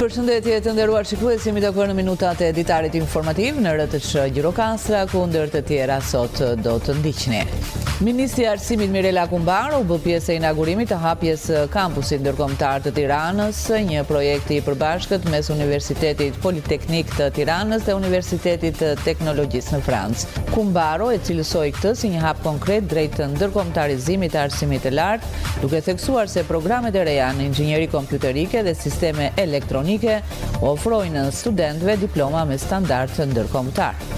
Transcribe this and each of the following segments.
Përshëndetje të nderuar shikues, jemi takuar në minutat e ditarit informativ në RTS Gjirokastra, ku ndër të tjera sot do të ndiqni. Ministri i Arsimit Mirela Kumbaro u bë pjesë e inaugurimit të hapjes kampusit ndërkombëtar të Tiranës, një projekt i përbashkët mes Universitetit Politeknik të Tiranës dhe Universitetit të Teknologjisë në Francë. Kumbaro e cilësoi këtë si një hap konkret drejt të ndërkombëtarizimit të arsimit të lartë, duke theksuar se programet e reja në inxhinieri kompjuterike dhe sisteme elektronike ofrojnë studentëve diploma me standard ndërkombëtar.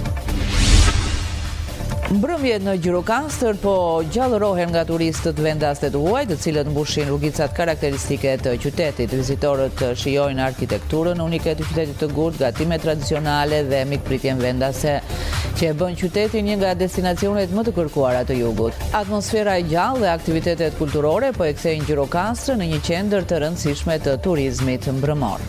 Mbrëmjet në Gjirokastër po gjallërohen nga turistët vendastet huaj, të cilët mbushin rrugicat karakteristike të qytetit. Vizitorët shijojnë arkitekturën unike të qytetit të Gurt, gatimet tradicionale dhe mikpritjen vendase, që e bën qytetin një nga destinacionet më të kërkuara të jugut. Atmosfera e gjallë dhe aktivitetet kulturore po e kthejnë Gjirokastrën në një qendër të rëndësishme të turizmit mbrëmor.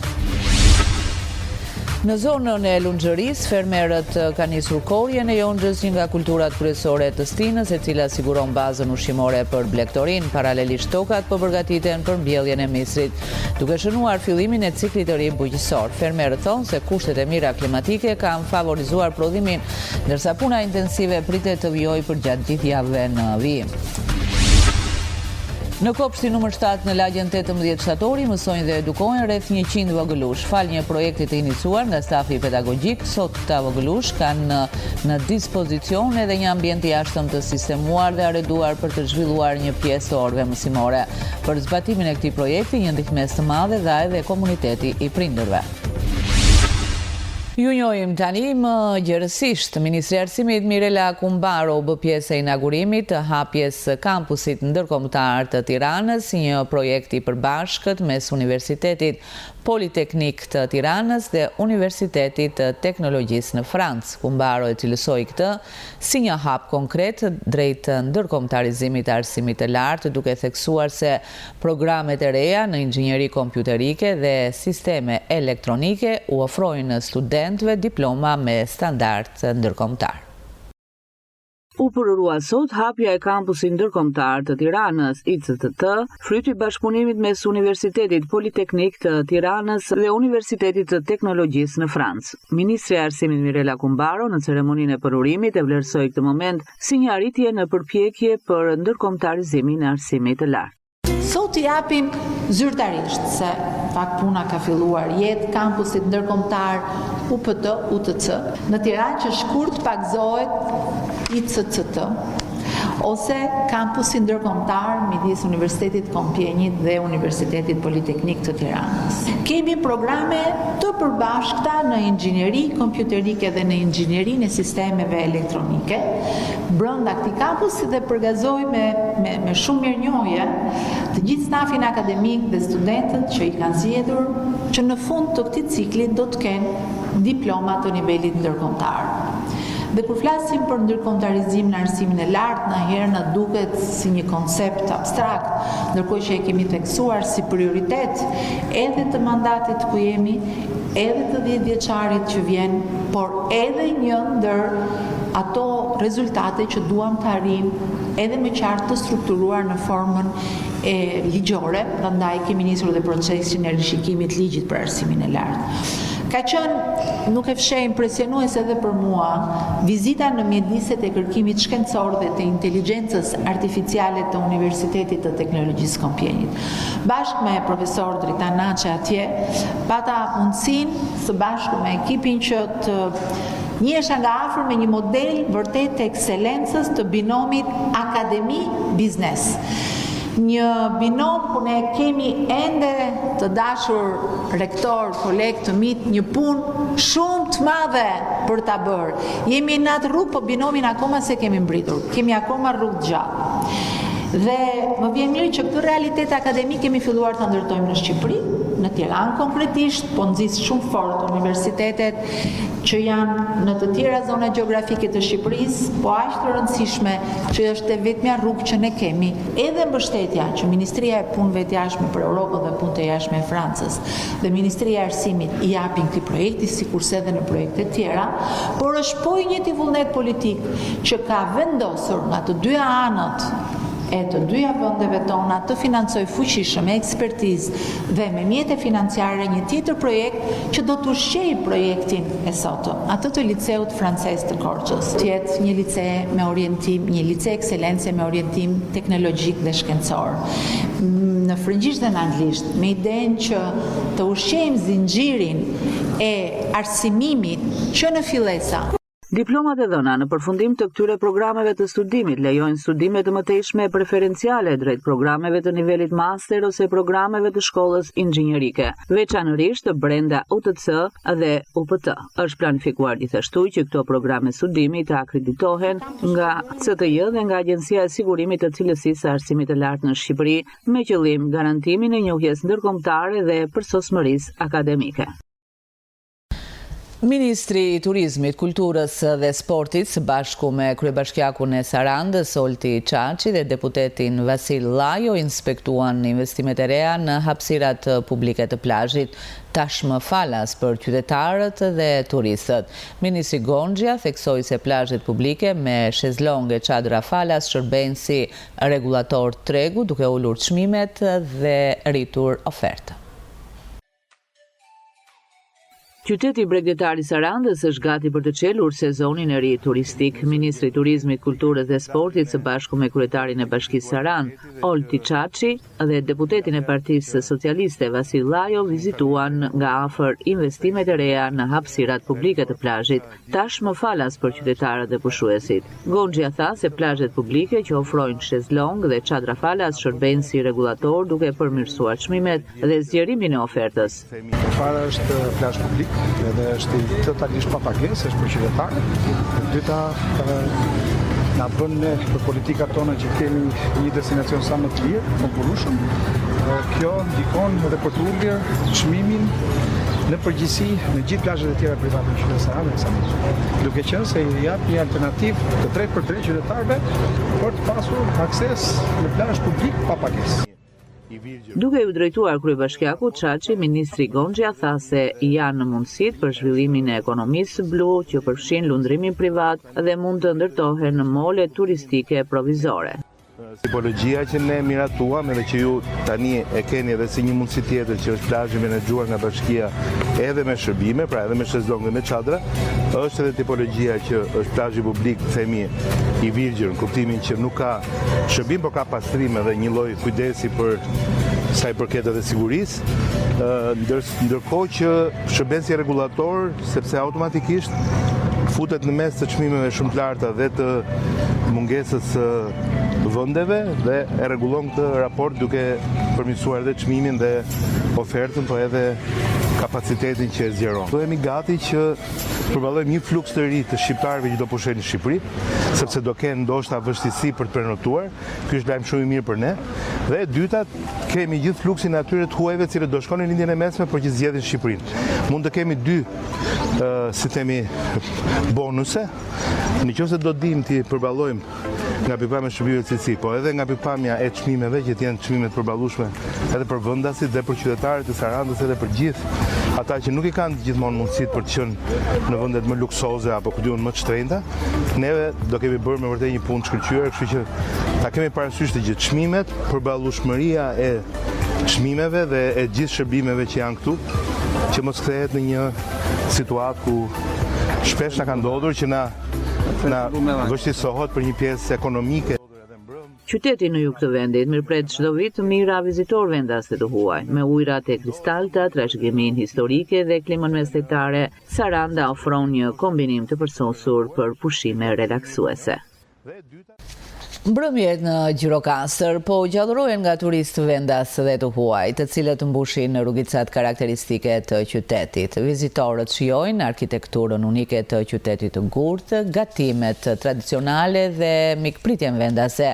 Në zonën e Lunxhërisë, fermerët kanë nisur korrjen e jonxhës, një nga kulturat kryesore të Stinës, e cila siguron bazën ushqimore për blegtorin. Paralelisht tokat po përgatiten për mbjelljen e misrit, duke shënuar fillimin e ciklit të ri bujqësor. Fermerët thonë se kushtet e mira klimatike kanë favorizuar prodhimin, ndërsa puna intensive pritet të vijojë përgjatë gjithë javëve në vijim. Në kopshtin nr. 7 në lagjen 18 shtatori mësojnë dhe edukojnë rreth 100 vogëlush. Fal një projekti të iniciuar nga stafi pedagogjik, sot këta vogëlush kanë në dispozicion edhe një ambient i jashtëm të sistemuar dhe arreduar për të zhvilluar një pjesë të orëve mësimore. Për zbatimin e këtij projekti, një ndihmës të madhe dha edhe komuniteti i prindërve. Ju njohim tani më gjërësisht. Ministri i Arsimit Mirela Kumbaro u bë pjesë e inaugurimit të hapjes kampusit ndërkombëtar të Tiranës, një projekt i përbashkët mes Universitetit Politeknik të Tiranës dhe Universitetit të Teknologjisë në Francë. Kumbaro e cilësoi këtë si një hap konkret drejt ndërkombëtarizimit të arsimit të lartë, duke theksuar se programet e reja në inxhinieri kompjuterike dhe sisteme elektronike u ofrojnë studentëve diploma me standard ndërkombëtar. U përërua sot hapja e kampusit ndërkombëtar të Tiranës, ICTT, fryti i bashkëpunimit mes Universitetit Politeknik të Tiranës dhe Universitetit të Teknologjisë në Francë. Ministri i Arsimit Mirela Kumbaro në ceremoninë e përurimit e vlerësoi këtë moment si një arritje në përpjekje për ndërkombëtarizimin e arsimit të lartë. Sot i japim zyrtarisht, se pak puna ka filluar jetë kampusit ndërkombëtar UPT, UTC, në Tiranë që shkurt pagzohet ICCT, ose kampusi ndërkombëtar midis Universitetit Kompjenit dhe Universitetit Politeknik të Tiranës. Kemi programe të përbashkëta në inxhinieri kompjuterike dhe në inxhinierinë e sistemeve elektronike brenda këtij kampusi dhe përgazoj me shumë mirënjohje të gjithë stafin akademik dhe studentët që i kanë zgjedhur që në fund të këtij cikli do të kenë diploma të nivelit ndërkombëtar. Dhe kur flasim për ndërkombëtarizim në arsimin e lartë, na herë na duket si një koncept abstrakt, ndërkohë që e kemi theksuar si prioritet edhe të mandatit ku jemi, edhe të 10 vjeçarit që vjen, por edhe një ndër ato rezultate që duam të arrijmë edhe më qartë të strukturuar në formën e ligjore, prandaj kemi nisur dhe procesin e rishikimit ligjit për arsimin e lartë. Ka qenë, nuk e fsheh, impresionuese edhe për mua, vizita në mjediset e kërkimit shkencor dhe të inteligjencës artificiale të Universitetit të Teknologjisë Kompjenit. Bashkë me profesor Dritan Naçe atje, pata mundësinë së bashku me ekipin që të njihesha nga afër me një model vërtet të ekselencës të binomit akademi-biznes. Një binom ku ne kemi ende të dashur rektor, kolegë të mitë, një punë shumë të madhe për ta bërë. Jemi në atë rrugë, po binomin akoma se kemi mbritur. Kemi akoma rrugë të gjatë. Dhe më vjen mirë që këtë realitet akademik kemi filluar të ndërtojmë në Shqipëri, në Tiranë konkretisht, po nxis shumë fort universitetet që janë në të tjera zona gjeografike të Shqipërisë, po aq të rëndësishme që është e vetmja rrugë që ne kemi, edhe mbështetja që Ministria e Punëve të Jashtme për Europën dhe Punët e Jashtme e Francës dhe Ministria e Arsimit i japin këtij projekti, sikurse edhe në projekte tjera, por është po një vullnet politik që ka vendosur nga të dyja anët e të dyja vendeve tona të financoj fuqishëm me ekspertizë dhe me mjete financiare një tjetër projekt që do të ushqejë projektin e sotëm, atë të liceut francez të Korçës. Të jetë një lice me orientim, një lice ekselence me orientim teknologjik dhe shkencor. Në frëngjisht dhe në anglisht, me idenë që të ushqejmë zinxhirin e arsimimit që në fillesa. Diplomat e dhëna në përfundim të këtyre programeve të studimit lejojnë studime të mëtejshme preferenciale drejt programeve të nivelit master ose programeve të shkollës inxhinierike, veçanërisht brenda UTC dhe UPT. Është planifikuar gjithashtu që këto programe studimi të akreditohen nga CTJ dhe nga Agjencia e Sigurimit të Cilësisë së Arsimit të Lartë në Shqipëri me qëllim garantimin e njohjes ndërkombëtare dhe përsosmërisë akademike. Ministri i Turizmit, Kulturës dhe Sportit së bashku me kryebashkiakun e Sarandës Olti Çaçi dhe deputetin Vasil Llajo inspektuan investimet e reja në hapësirat publike të plazhit, tashmë falas për qytetarët dhe turistët. Ministri Gonxhia theksoi se plazhet publike me shezlonge, çadra falas shërbejnë si rregullator tregu duke ulur çmimet dhe rritur ofertën. Qyteti bregdetar i Sarandës është gati për të çelur sezonin e ri turistik. Ministri i Turizmit, Kulturës dhe Sportit së bashku me kryetarin e Bashkisë Sarandë, Olti Çaçi, dhe deputetin e Partisë Socialiste Vasil Llajo vizituan nga afër investimet e reja në hapësirat publike të plazhit, tashmë falas për qytetarët dhe pushuesit. Gonxhia tha se plazhet publike që ofrojnë shezlong dhe çadra falas shërbejnë si rregullator duke përmirësuar çmimet dhe zgjerimin e ofertës. Para është plazh publik, edhe është totalisht pa pagesë, është për qytetarët. E dyta na bën ne për politikat tona që kemi një destinacion sa më të lirë, konkurrueshëm. Kjo ndikon edhe për të ulur çmimin në përgjithësi në gjithë plazhet e tjera private në qytetin e Sarandës, duke qenë se i jap një alternativë të drejtë për drejtë qytetarëve për të pasur akses në plazh publik pa pagesë. Duke u drejtuar kryebashkiakut Çaçi, ministri Gonxhia tha se janë në mundësitë për zhvillimin e ekonomisë blu që përfshin lundrimin privat dhe mund të ndërtohen në mole turistike provizore. Tipologjia që ne miratuam edhe që ju tani e keni edhe si një mundësi tjetër që është plazhi menaxhuar nga bashkia edhe me shërbime, pra edhe me shezlongë dhe me çadra, është edhe tipologjia që është plazhi publik, themi i virgjër, në kuptimin që nuk ka shërbim, por ka pastrim edhe një lloj kujdesi për sa i përket edhe sigurisë, ndërkohë që shërben si rregullator, sepse automatikisht futet në mes të çmimeve shumë të larta dhe të mungesës vendeve dhe e rregullon këtë raport duke përmirësuar edhe çmimin dhe ofertën, po edhe kapacitetin që e zgjeron. Do jemi gati që përballojmë një fluks të ri të shqiptarëve që do pushojnë në Shqipëri, sepse do kenë ndoshta vështirësi për të prenotuar. Ky është lajm shumë i mirë për ne. Dhe e dyta, kemi gjithë fluksin e atyre të huajve që do shkonin në lindjen e mesme por që zgjedhin Shqipërinë. Mund të kemi dy si themi bonuse. Nëse do dim të përballojmë nga pikpamja e shërbimeve të cilësi, po edhe nga pikpamja e çmimeve që janë çmime të përballueshme edhe për vendasit dhe për qytetarët e Sarandës edhe për gjithë ata që nuk i kanë gjithmonë mundësitë për të qenë në vendet më luksoze apo ku diun më të shtrenjta, neve do kemi bërë me vërtet një punë të shkëlqyer, kështu që ta kemi parasysh të gjithë çmimet, përballueshmëria e çmimeve dhe e gjithë shërbimeve që janë këtu, që mos kthehet në një situatë ku shpesh na ka ndodhur që na vështirësohet për një pjesë ekonomike. Qyteti në jug të vendit mirëpret çdo vit mijëra vizitor vendaste të huaj, me ujërat e kristalta, trashëgiminë historike dhe klimën mesjetare. Saranda ofron një kombinim të përsosur për pushime relaksuese. Mbrëmjet në Gjirokastër po gjallërohen nga turistë vendas dhe të huaj, të cilët mbushin rrugicat karakteristike të qytetit. Vizitorët shijojnë arkitekturën unike të qytetit të ngurtë, gatimet tradicionale dhe mikpritjen vendase,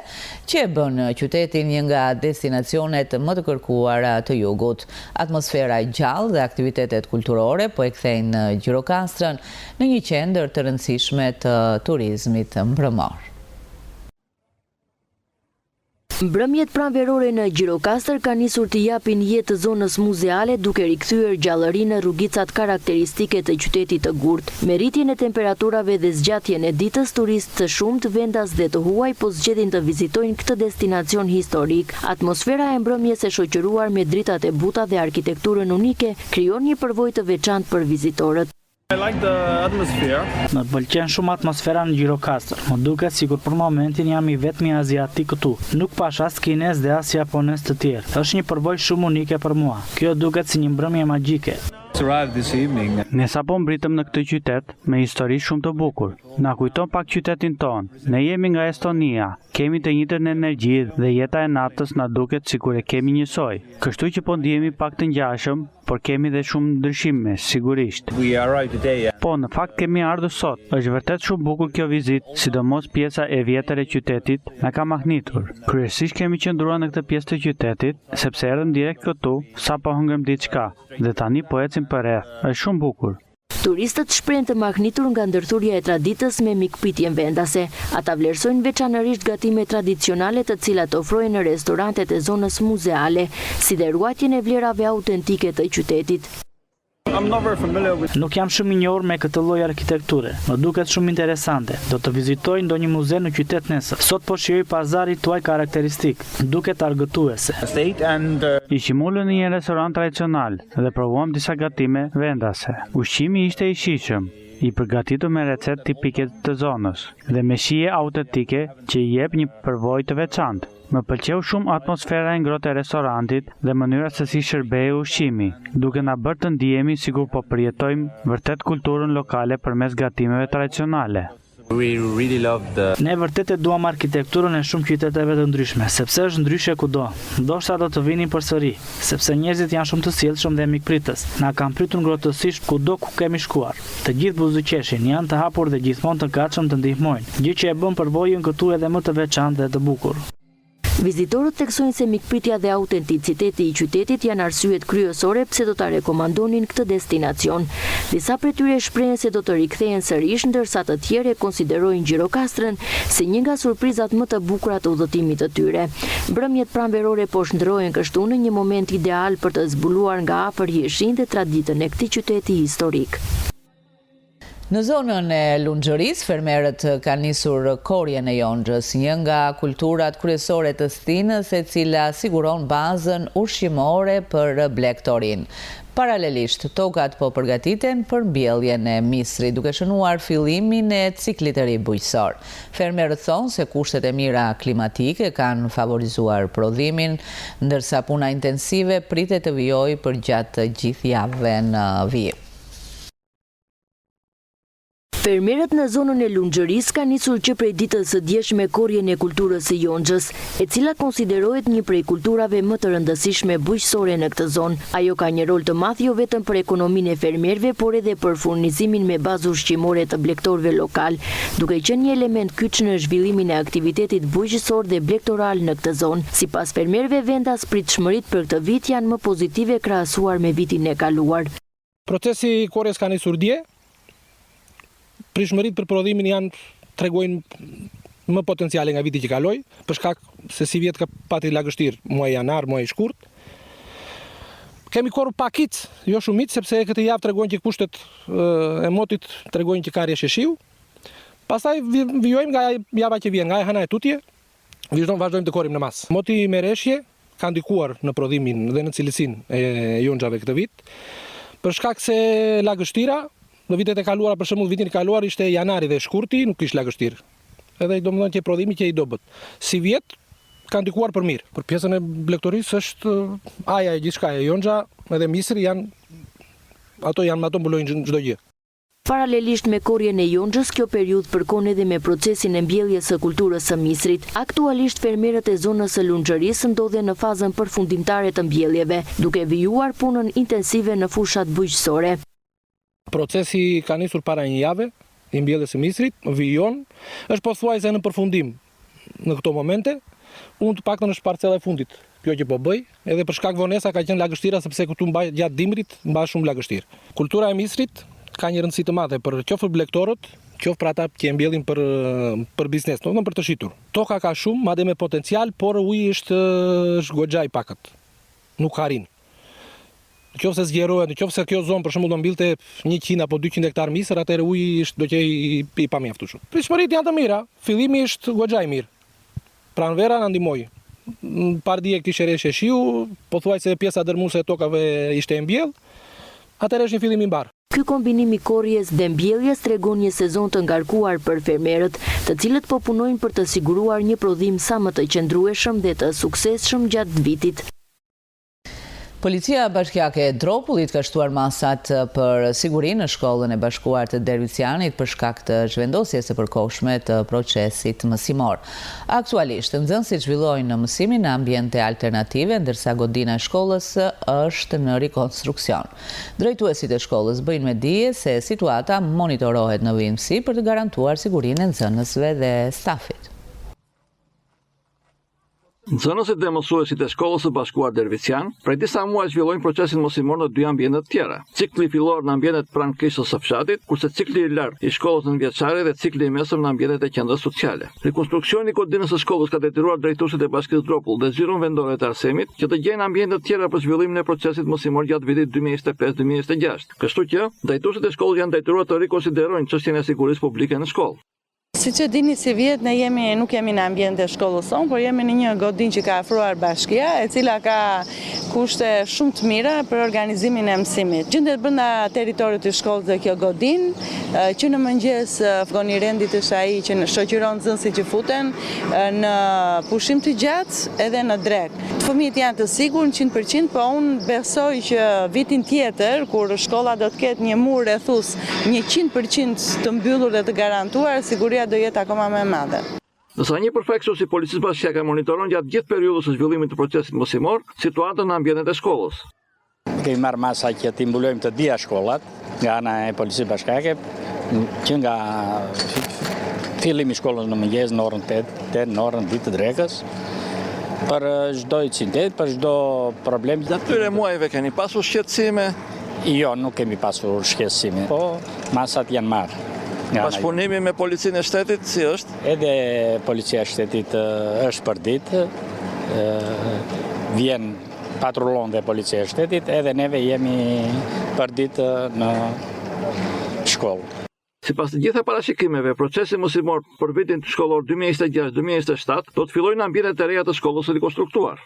që e bën qytetin një nga destinacionet më të kërkuara të jugut. Atmosfera e gjallë dhe aktivitetet kulturore po e kthejnë Gjirokastrën në një qendër të rëndësishme të turizmit mbrëmor. Mbrëmjet pranverore në Gjirokastër ka nisur të japin jetë të zonës muzeale duke rikthyer gjallërinë në rrugicat karakteristike të qytetit të Gurt. Me rritjen e temperaturave dhe zgjatjen e ditës, turistë të shumtë vendas dhe të huaj po zgjedhin të vizitojnë këtë destinacion historik. Atmosfera e mbrëmjes e shoqëruar me dritat e buta dhe arkitekturën unike krijon një përvojë të veçantë për vizitorët. I like the atmosphere. Më pëlqen shumë atmosfera në Gjirokastër. Më duket sikur për momentin jam i vetmi aziatik këtu. Nuk pash as kinez dhe as japonez të tjerë. Është një përvojë shumë unike për mua. Kjo duket si një mbrëmje magjike. Ne sapo mbritëm në këtë qytet me histori shumë të bukur. Na kujton pak qytetin ton. Ne jemi nga Estonia. Kemi të njëjtën energji dhe jeta e natës na duket sikur e kemi njësoj. Kështu që po ndihemi pak të ngjashëm, por kemi dhe shumë ndryshime, sigurisht. Po, në fakt kemi ardhur sot. Është vërtet shumë bukur kjo vizitë, sidomos pjesa e vjetër e qytetit na ka mahnitur. Kryesisht kemi qëndruar në këtë pjesë të qytetit, sepse erdhëm direkt këtu sapo hëngëm diçka dhe tani po ecim përreth. Është shumë bukur. Turistët shprehen të mahnitur nga ndërthurja e traditës me mikpritjen vendase. Ata vlerësojnë veçanërisht gatimet tradicionale të cilat ofrohen në restorantet e zonës muzeale, si dhe ruajtjen e vlerave autentike të qytetit. Nuk jam shumë i njohur me këtë lloj arkitekture. Më duket shumë interesante. Do të vizitoj ndonjë muze në qytet nesër. Sot po shijoj pazarin tuaj karakteristik. Duket argëtuese. Ishim ulur në një restorant tradicional dhe provuam disa gatime vendase. Ushqimi ishte i shijshëm, i përgatitur me recetë tipike të zonës dhe me shije autentike që i jep një përvojë të veçantë. Më pëlqeu shumë atmosfera e ngrohtë e restorantit dhe mënyra se si shërbehej ushqimi, duke na bërë të ndihemi sikur po përjetojmë vërtet kulturën lokale përmes gatimeve tradicionale. Ne vërtet e duam arkitekturën e shumë qyteteve të ndryshme, sepse është ndryshe kudo. Ndoshta do të vinin përsëri, sepse njerëzit janë shumë të sjellshëm dhe mikpritës. Na kanë pritur ngrohtësisht kudo ku kemi shkuar. Të gjithë buzëqeshin, janë të hapur dhe gjithmonë të gatshëm të ndihmojnë, gjë që e bën përvojën këtu edhe më të veçantë dhe të bukur. Vizitorët theksojnë se mikpritja dhe autenticiteti i qytetit janë arsyet kryesore pse do ta rekomandonin këtë destinacion. Disa prej tyre shprehen se do të rikthehen sërish, ndërsa të tjerë e konsiderojnë Gjirokastrën si një nga surprizat më të bukura të udhëtimit të tyre. Mbrëmjet pranverore po shndrohen kështu në një moment ideal për të zbuluar nga afër jeshrinë dhe traditën e këtij qyteti historik. Në zonën e Lunxhërisë, fermerët kanë nisur korjen e jonxhës, një nga kulturat kryesore të Stinës, e cila siguron bazën ushqimore për blegtorin. Paralelisht, tokat po përgatiten për mbjelljen e misrit, duke shënuar fillimin e ciklit të ri bujqësor. Fermerët thonë se kushtet e mira klimatike kanë favorizuar prodhimin, ndërsa puna intensive pritet të vijojë për gjatë gjithë javëve në vijim. Fermerët në zonën e Lunxhërisë kanë nisur që prej ditës së djeshme korjen e kulturës së jonxhës, e cila konsiderohet një prej kulturave më të rëndësishme bujqësore në këtë zonë. Ajo ka një rol të madh jo vetëm për ekonominë e fermerëve, por edhe për furnizimin me bazë ushqimore të blegtorëve lokal, duke qenë një element kyç në zhvillimin e aktivitetit bujqësor dhe blegtoral në këtë zonë. Sipas fermerëve, vendas pritshmëritë për këtë vit janë më pozitive krahasuar me vitin e kaluar. Procesi korjes ka nisur dje. Prishmërit për prodhimin tregojnë më potenciale nga viti që kaloi, për shkak se si vjet ka pati lagështir muaj janar, muaj shkurt. Kemi korr pakit, jo shumit, sepse këtë javë tregojnë që kushtet e motit tregojnë që ka rrje shiu. Pastaj vijojmë nga java që vjen, nga e hëna e tutje, vazhdojmë të korrim në mas. Moti me reshje ka ndikuar në prodhimin dhe në cilësinë e jonxhave këtë vit, për shkak se lagështira në vitet e kaluara, për shembull vitin e kaluar ishte janari dhe shkurti, nuk kishte lagështirë. Edhe domethënë që prodhimi që i dobët. Si vjet ka ndikuar për mirë. Për pjesën e blegtorisë është aja e gjithçka, e jonxha edhe misri ato mbulojnë çdo gjë. Paralelisht me korjen e jonxhës, kjo periudhë përkon edhe me procesin e mbjelljes së kulturës së misrit. Aktualisht fermerët e zonës së Lunxhërisë ndodhen në fazën përfundimtare të mbjelljeve, duke vijuar punën intensive në fushat bujqësore. Procesi ka nisur para një jave, i mbjelljes së misrit, vijon, është pothuajse në përfundim në këto momente. Unë të paktën është parcela e fundit kjo që po bëj, edhe për shkak vonesa ka qenë lagështira, sepse këtu gjatë dimrit mbaj shumë lagështirë. Kultura e misrit ka një rëndësi të madhe për qoftë blegtorët, qoftë për ata që e mbjellin për biznes, domethënë për të shitur. Toka ka shumë, madje me potencial, por uji është goxha i pakët. Nuk arrin. Nëse zgjerohet, nëse kjo zonë për shembull do mbillte 100 apo 200 hektar misër, atëherë uji do të i pamjaftueshëm. Pritshmëritë janë të mira, fillimi është goxha i mirë. Pranvera na ndihmoi. Pardije kishte reshë shiu, pothuajse pjesa dërmuese e tokave ishte e mbjell. Atëherë është një fillim i mbar. Ky kombinim i korrjes dhe mbjelljes tregon një sezon të ngarkuar për fermerët, të cilët po punojnë për të siguruar një prodhim sa më të qëndrueshëm dhe të suksesshëm gjatë vitit. Policia bashkiake e Dropullit ka shtuar masat për sigurinë në shkollën e bashkuar të Dervicianit për shkak të zhvendosjes së përkohshme të procesit mësimor. Aktualisht, nxënësit zhvillojnë në mësimin në ambiente alternative, ndërsa godina e shkollës është në rikonstruksion. Drejtuesit e shkollës bëjnë me dije se situata monitorohet në vijimësi për të garantuar sigurinë e nxënësve dhe stafit. Nxënësit dhe mësuesit e shkollës së bashkuar Dervician prej disa muaj zhvillojnë procesin mësimor në 2 ambiente të tjera. Cikli fillor në ambientet pranë kishës së fshatit, kurse cikli i lartë i shkollës nëntëvjeçare dhe cikli i mesëm në ambientet e qendrës sociale. Rekonstruksioni i godinës së shkollës ka detyruar drejtuesit e Bashkisë Dropull dhe zyrën vendore të arsimit që të gjejnë ambiente të tjera për zhvillimin e procesit mësimor gjatë vitit 2025-2026. Kështu që drejtuesit e shkollës janë detyruar të rikonsiderojnë çështjen e sigurisë publike në shkollë. Siç e dini si vjet, ne nuk jemi në ambient e shkollës sonë, por jemi në një godinë që ka afruar bashkia, e cila ka kushte shumë të mira për organizimin e mësimit. Gjendet brenda territorit të shkollës dhe kjo godinë, që në mëngjes Fgoni Rendit është ai që shoqëron nxënësit që futen në pushim të gjatë edhe në drek. Fëmijët janë të sigurt 100%, po unë besoj që vitin tjetër, kur shkolla do të ketë një mur rrethus 100% të mbyllur dhe të garantuar, siguria do jetë akoma më e madhe. Nësa një përfaqësues i policisë bashkiake monitoron gjatë gjithë periudhës së zhvillimit të procesit mësimor situatën në ambientet e shkollës. Kemi marrë masa që të mbulojmë të dija shkollat nga ana e policisë bashkiake, që nga fillimi i shkollës në mëngjes në orën 8 në orën 2 të drekës, për çdo incident, për çdo problem. Gjatë këtyre muajve keni pasur shqetësime? Jo, nuk kemi pasur shqetësime, po masat janë marrë. Bashkëpunimi me policinë e shtetit si është? Edhe policia e shtetit është për ditë, vjen patrullon dhe policia e shtetit, edhe neve jemi për ditë në shkollë. Sipas të gjitha parashikimeve, procesi mësimor për vitin shkollor 2026-2027 do të fillojë në ambientet e reja të shkollës së rikonstruktuar.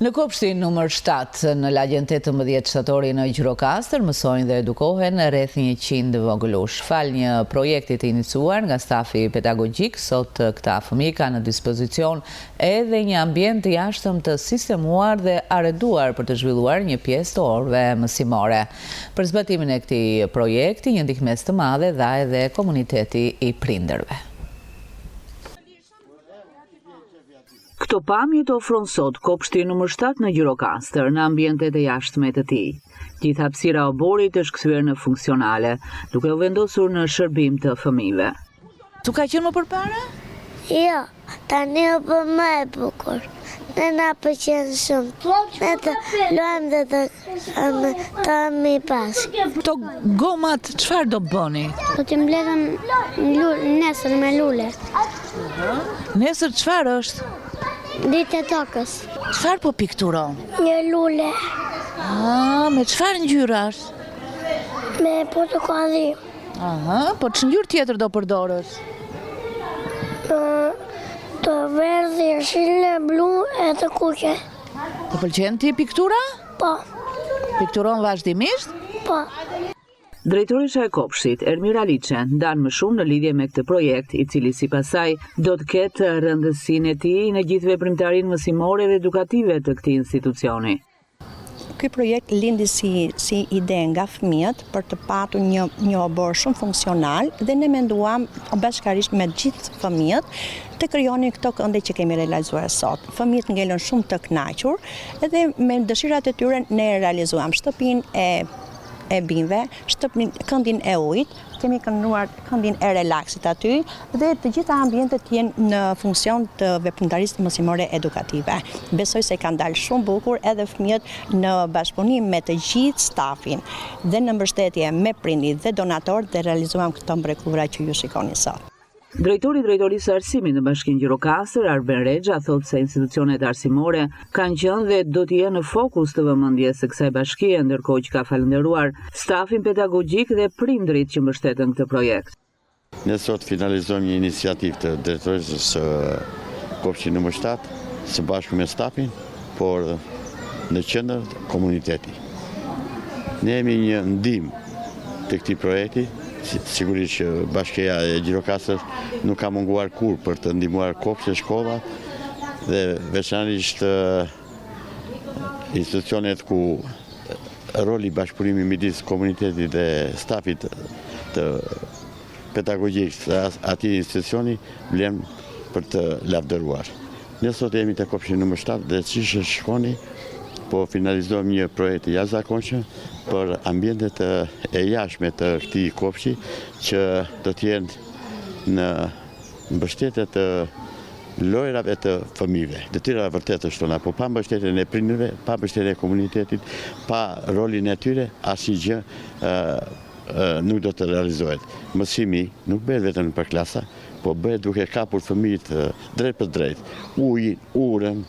Në kopshtin numër 7 në lagjen 18 shtatori në Gjirokastër mësojnë dhe edukohen rreth 100 vogëlush. Fal një projekti të iniciuar nga stafi pedagogjik, sot këta fëmijë kanë në dispozicion edhe një ambient të jashtëm të sistemuar dhe arreduar për të zhvilluar një pjesë të orëve mësimore. Për zbatimin e këtij projekti, një ndihmës të madhe dha edhe komuniteti i prindërve. Këto pamje të ofron sot kopshti numër 7 në Gjirokastër në ambientet e jashtme të tij. Gjithë hapësira e oborit është kthyer në funksionale, duke u vendosur në shërbim të fëmijëve. Tu ka qenë më përpara? Jo, tani u bë më e bukur. Ne na pëlqen shumë. Ne të luajmë dhe të mi pas. Këto gomat çfarë do bëni? Do t'i mbledhëm nesër me lule. Nesër çfarë është? Ditë e tokës. Çfarë po pikturon? Një lule. Me çfarë ngjyrash? Me portokalli. Po ç'ngjyrë tjetër do përdorësh? Të verdhë, jeshile, blu e të kuqe. Të pëlqen ti piktura? Po. Pikturon vazhdimisht? Po. Drejtoresha e kopshtit, Ermira Liçe, ndan më shumë në lidhje me këtë projekt, i cili sipas saj do të ketë rëndësinë e tij në gjithë veprimtarinë mësimore dhe edukative të këtij institucioni. Ky projekt lindi si ide nga fëmijët për të patur një obor shumë funksional dhe ne menduam bashkërisht me gjithë fëmijët të krijonin këto kënde që kemi realizuar sot. Fëmijët ngelën shumë të kënaqur edhe me dëshirat e tyre ne realizuam shtëpinë e e binve, këndin e ujit, kemi kënduar këndin e relaksit aty dhe të gjitha ambientet jenë në funksion të veprimtarisë mësimore edukative. Besoj se kanë dalë shumë bukur edhe fëmijët në bashkëpunim me të gjithë stafin dhe në mbështetje me prindit dhe donatorët dhe realizuam këto mrekulura që ju shikoni sot. Drejtori i Drejtorisë së Arsimit në Bashkinë Gjirokastër, Arben Rexha, thotë se institucionet arsimore kanë qenë dhe do të jenë në fokus të vëmendjes së kësaj bashkie, ndërkohë që ka falendëruar stafin pedagogjik dhe prindrit që mbështeten këtë projekt. Ne sot finalizojmë një iniciativë të drejtorisë së kopshtit nr. 7, së bashku me stafin, por në qendër komuniteti. Ne jemi një ndihmë të këtij projekti. Sigurisht që Bashkia e Gjirokastër nuk ka munguar kur për të ndihmuar kopshte, shkolla dhe veçanërisht institucionet ku roli bashkëpunimi midis komunitetit dhe stafit të pedagogjik të atij institucioni vlen për të lavdëruar. Ne sot jemi te kopshti nr. 7 dhe siç shkoni, po finalizojmë një projekt të jashtëzakonshëm për ambientet e jashtme të këtij kopshti që do të jenë në mbështetje të lojrave të fëmijëve. Detyra vërtet është tona, po pa mbështetjen e prindërve, pa mbështetjen e komunitetit, pa rolin e tyre, asnjë gjë nuk do të realizohet. Mësimi nuk bëhet vetëm për klasa, po bëhet duke kapur fëmijët drejt për drejt. Ujin, urën,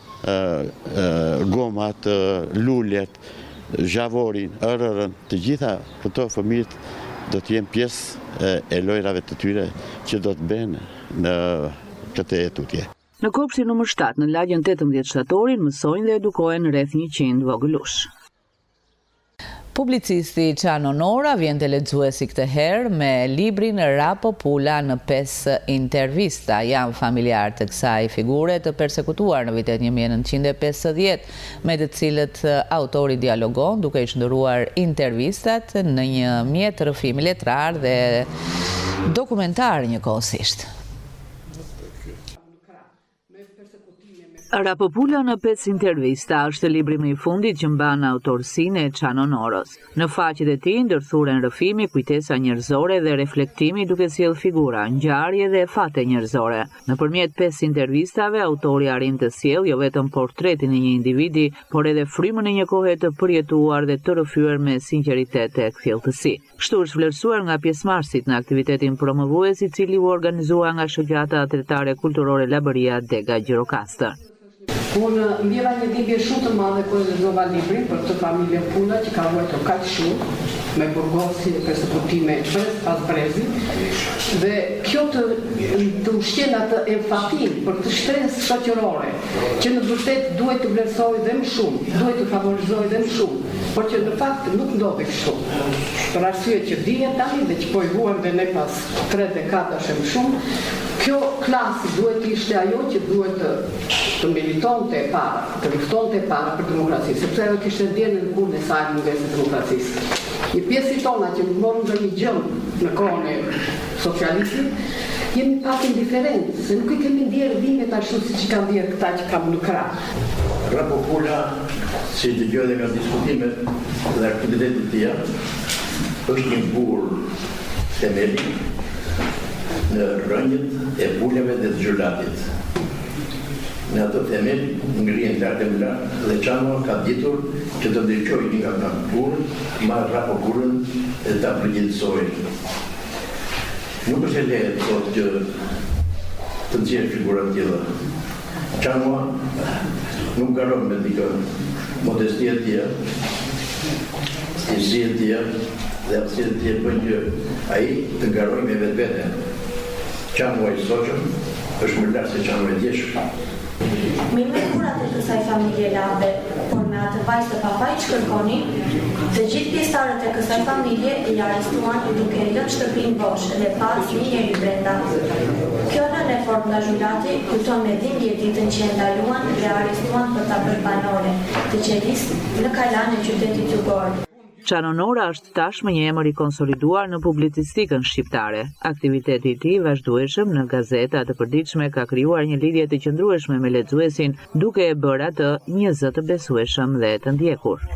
gomat, luljet, zhavorin, ërërën, të gjitha këto fëmijët do të jenë pjesë e lojrave të tyre që do të bëhen në këtë tutje. Në kopshtin nr. 7, në lagjen 18 shtatorin, mësojnë dhe edukohen rreth 100 vogëlush. Publicisti Çano Nora vjen te lexuesi këtë herë me librin Rapo Pula në 5 intervista. Janë familjar të kësaj figure të persekutuar në vitet 1950, me të cilët autori dialogon duke i shndëruar intervistat në një mjet rrëfimi letrar dhe dokumentar njëkohësisht. Rapo Pula në 5 intervista është libri më i fundit që mban autorsinë e Çano Norës. Në faqet e tij ndërthuren rrëfimi, kujtesa njerëzore dhe reflektimi duke sjellë figura, ngjarje dhe fate njerëzore. Nëpërmjet 5 intervistave, autori arrin të sjellë jo vetëm portretin e një individi, por edhe frymën e një kohe të përjetuar dhe të rrëfyer me sinqeritet e kthjelltësi. Kështu është vlerësuar nga pjesëmarrësit në aktivitetin promovues, i cili u organizua nga shoqata atletare kulturore Labëria Dega Gjirokastër. Unë mbjella një dhimbje shumë të madhe kur lexova librin për këtë familje Pula që ka vuajtur kaq shumë me burgosi e persekutime brez pas brezi dhe kjo të ushqen atë emfatin për të shtresë shoqërore që në vërtet duhet të vlerësoj dhe më shumë, duhet të favorizoj dhe më shumë, por që në fakt nuk ndodhi kështu. Për arsye që dihet tani dhe që po i vuajmë dhe ne pas 3 dekadash e më shumë, kjo klasë duhet të ishte ajo që duhet të militonte para, të luftonte para për demokraci, sepse ajo kishte ndjerë në kurrën e saj mungesë të demokracisë. Një pjesë tona që nuk morën ndonjë gjë në kohën e socialistit, jemi pak indiferentë, se nuk i kemi ndjerë dhimbjet ashtu siç i kanë ndjerë këta që kam në krah. Rapo Pula, si dëgjoj dhe nga diskutimet dhe aktivitetet të tija, është një burr themeli në rrënjët e pulave dhe të gjylatit. Në ato themel ngrihen lart e lart dhe Çano ka ditur që të ndriçojë një nga burrën, marrë Rapo Pulën dhe ta përgjithësojë. Nuk është e lehtë sot që të nxjerrë figura të tilla. Çano nuk garon me dikë modestia e tij, stilësia e tij dhe aftësia e tij bën që ai të ngarojë me vetveten. Çano i soçëm është më lart se Çano i djeshëm. Me kurat e kësaj familje labe, por me atë vajzë të papaj që kërkoni, të gjithë pjesëtarët e kësaj familje i arrestuan duke i lënë shtëpinë bosh dhe pas një njeri brenda. Kjo në formë nga zhulati kujton me dhimbje ditën që e ndaluan dhe arrestuan për ta bërë banore të qelisë në Kajlan e qytetit jugor. Çano Nora është tashmë një emër i konsoliduar në publicistikën shqiptare. Aktiviteti i tij vazhdueshëm në gazeta të përditshme ka krijuar një lidhje të qëndrueshme me lexuesin, duke e bërë atë një zë të besueshëm dhe të ndjekur.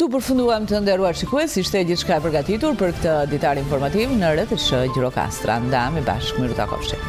Këtu përfunduam të nderuar shikues, ishte gjithçka e përgatitur për këtë ditar informativ në RTSH Gjirokastra. Ndahemi bashkë, miru takofshi.